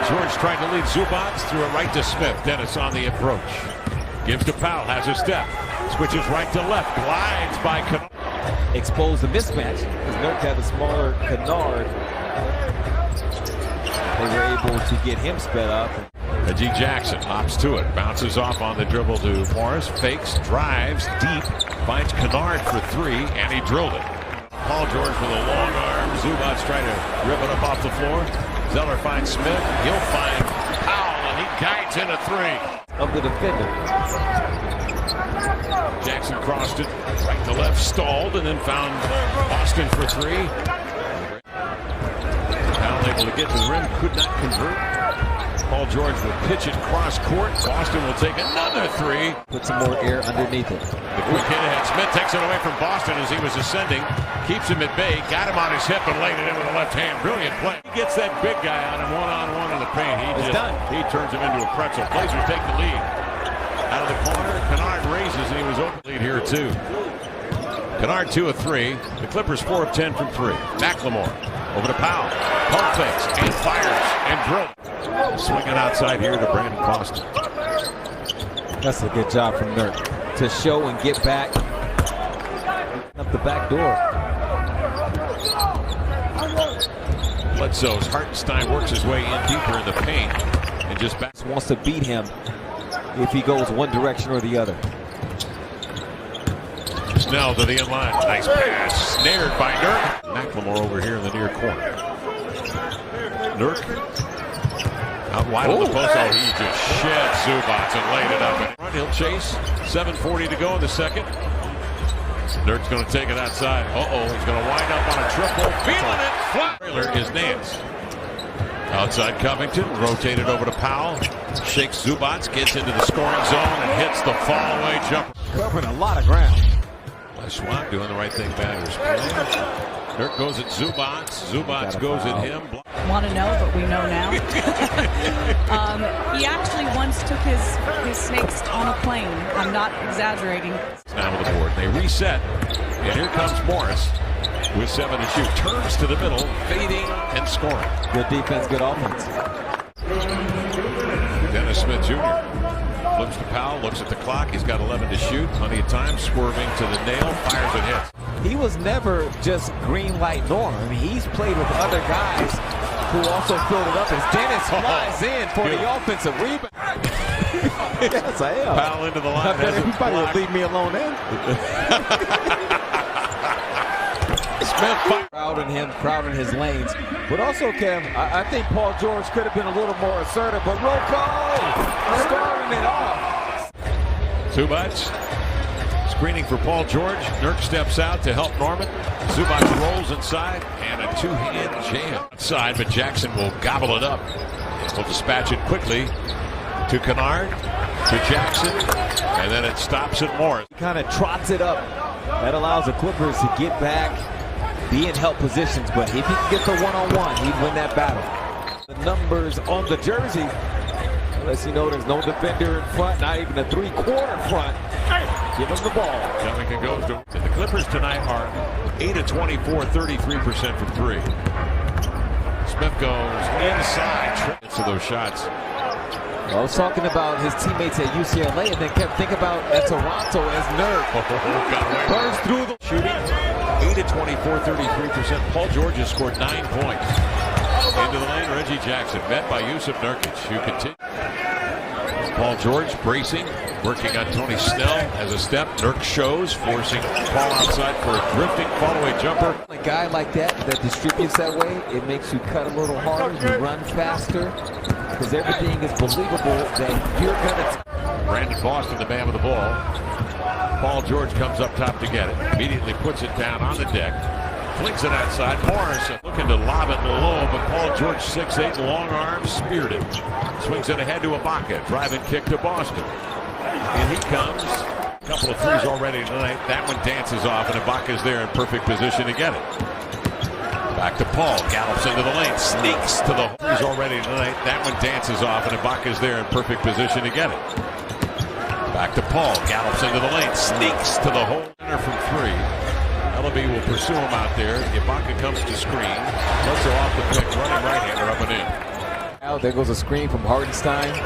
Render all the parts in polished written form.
George trying to lead Zubac through it right to Smith. Dennis on the approach. Gives to Powell, has a step. Switches right to left, glides by Kennard. Expose the mismatch because Nurk had a smaller Kennard. They were able to get him sped up. Reggie Jackson hops to it, bounces off on the dribble to Morris, fakes, drives deep, finds Kennard for three, and he drilled it. Paul George with a long arm. Zubac trying to rip it up off the floor. Zeller finds Smith. He'll find Powell, and he guides in a three. Of the defender. Jackson crossed it, right to left, stalled, and then found Boston for three. Powell able to get to the rim, could not convert. Paul George will pitch it cross court. Boston will take another three. Put some more air underneath it. The quick hit ahead. Smith takes it away from Boston as he was ascending. Keeps him at bay. Got him on his hip and laid it in with the left hand. Brilliant play. He gets that big guy on him one-on-one in the paint. He turns him into a pretzel. Blazers take the lead. Out of the corner, Kennard raises, and he was open lead here too. Kennard 2 of 3. The Clippers 4 of 10 from 3. McLemore over to Powell. Pump fakes and fires and drills. Swinging outside here to Brandon Boston. That's a good job from Nurk to show and get back up the back door. Bledsoe's Hartenstein works his way in deeper in the paint and just wants to beat him if he goes one direction or the other. Snell to the end line. Nice pass. Snared by Nurk. McLemore over here in the near corner. Nurk out wide on the post. Oh, he just shed Zubac and laid it up. He'll chase. 7:40 to go in the second. Nurk's going to take it outside. He's going to wind up on a triple. Feeling it. Flat. Trailer is Nance. Outside Covington. Rotated over to Powell. Shakes Zubac. Gets into the scoring zone and hits the fall-away jumper. Covering a lot of ground. Schwab doing the right thing. Batters playing. Nurk goes at Zubac. Zubac goes at him. Want to know, but we know now. He actually once took his snakes on a plane. I'm not exaggerating. Now with the board. They reset. And here comes Morris with 7 to shoot. Turns to the middle, fading and scoring. Good defense, good offense. Dennis Smith Jr. Looks to Powell, looks at the clock. He's got 11 to shoot. Plenty of time. Swerving to the nail. Fires and hits. He was never just green light Norm. I mean, he's played with other guys who also filled it up as Dennis flies in for the offensive rebound. Yes, I am. Powell into the line. I bet everybody would leave me alone then. Smith crowding his lanes. But also, Kev, I think Paul George could have been a little more assertive. But Rocco starting it off. Zubac screening for Paul George. Nurk steps out to help Norman. Zubac rolls inside and a two-hand jam outside, but Jackson will gobble it up. We'll dispatch it quickly to Kennard, to Jackson, and then it stops at Morris. He kind of trots it up. That allows the Clippers to get back, be in help positions, but if he can get the one-on-one, he'd win that battle. The numbers on the jersey lets you know there's no defender in front, not even a three-quarter front. Give him the ball. Covington goes to the Clippers tonight are 8 of 24, 33% from 3. Smith goes inside to those shots. I was talking about his teammates at UCLA and then kept thinking about at Toronto as Nurk burns through the shooting. 8 of 24, 33%. Paul George has scored 9 points. Into the lane, Reggie Jackson met by Jusuf Nurkic, who continues. Paul George bracing, working on Tony Snell as a step. Nurk shows, forcing Paul outside for a drifting fall-away jumper. A guy like that distributes that way, it makes you cut a little harder, you run faster, because everything is believable that you're going to... Brandon Boston, the man with the ball. Paul George comes up top to get it. Immediately puts it down on the deck. Flings it outside. Morris looking to lob it low, but Paul George, 6'8", long arms, speared it. Swings it ahead to Ibaka. Driving kick to Boston. And he comes. A couple of threes already tonight. That one dances off, and Ibaka's there in perfect position to get it. Back to Paul. Gallops into the lane. Sneaks to the threes already tonight. That one dances off, and Ibaka's there in perfect position to get it. Back to Paul. Gallops into the lane. Sneaks to the hole. From 3. Ellaby will pursue him out there. Ibaka comes to screen. Bledsoe off the pick, running right-hander up and in. Out there goes a screen from Hartenstein.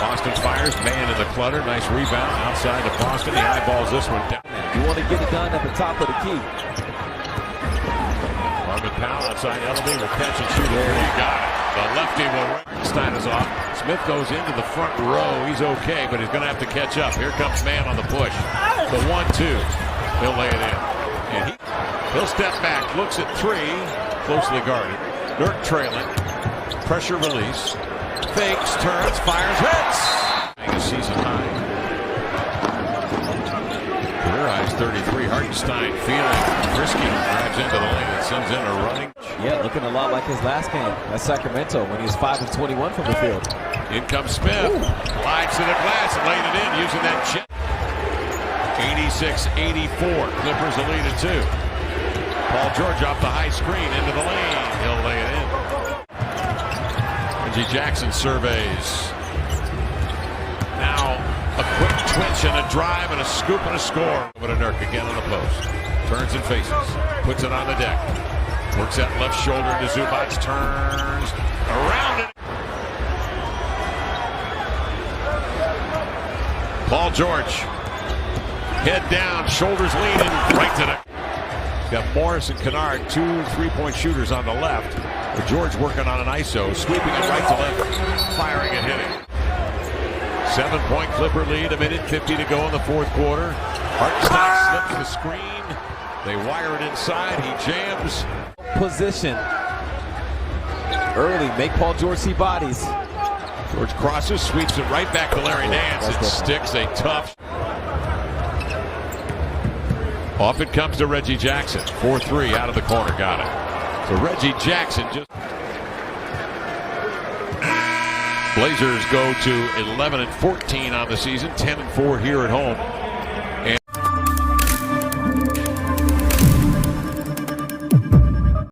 Boston fires, man in the clutter. Nice rebound outside to Boston. He eyeballs this one down. You want to get it done at the top of the key. Marvin Powell outside Ellaby will catch and shoot it. You got it. The lefty will. Hartenstein is off. Smith goes into the front row. He's okay, but he's going to have to catch up. Here comes man on the push. The 1-2. He'll lay it in. And he'll step back. Looks at three. Closely guarded. Dirk trailing. Pressure release. Fakes, turns, fires, hits. A season high. Career highs 33. Hartenstein feeling risky. Drives into the lane and sends in a running. Yeah, looking a lot like his last game at Sacramento when he was 5 of 21 from the field. In comes Smith. Glides to the glass and laid it in using that jet. 86-84. Clippers a lead at 2. Paul George off the high screen into the lane. He'll lay it in. Reggie Jackson surveys. Now a quick twitch and a drive and a scoop and a score. Over to Nurk again on the post. Turns and faces. Puts it on the deck. Works that left shoulder to Zubac. Turns around it. Paul George. Head down. Shoulders leaning. Right to the. Got Morris and Kennard, 2 3-point shooters on the left. But George working on an ISO, sweeping it right to left, firing and hitting. 7-point Clipper lead, 1:50 to go in the fourth quarter. Hartenstein slips the screen. They wire it inside. He jams. Position. Early, make Paul George see bodies. George crosses, sweeps it right back to Larry Nance. It sticks, a tough. Off it comes to Reggie Jackson. 4-3 out of the corner. Got it. So Reggie Jackson just. Blazers go to 11-14 on the season, 10-4 here at home.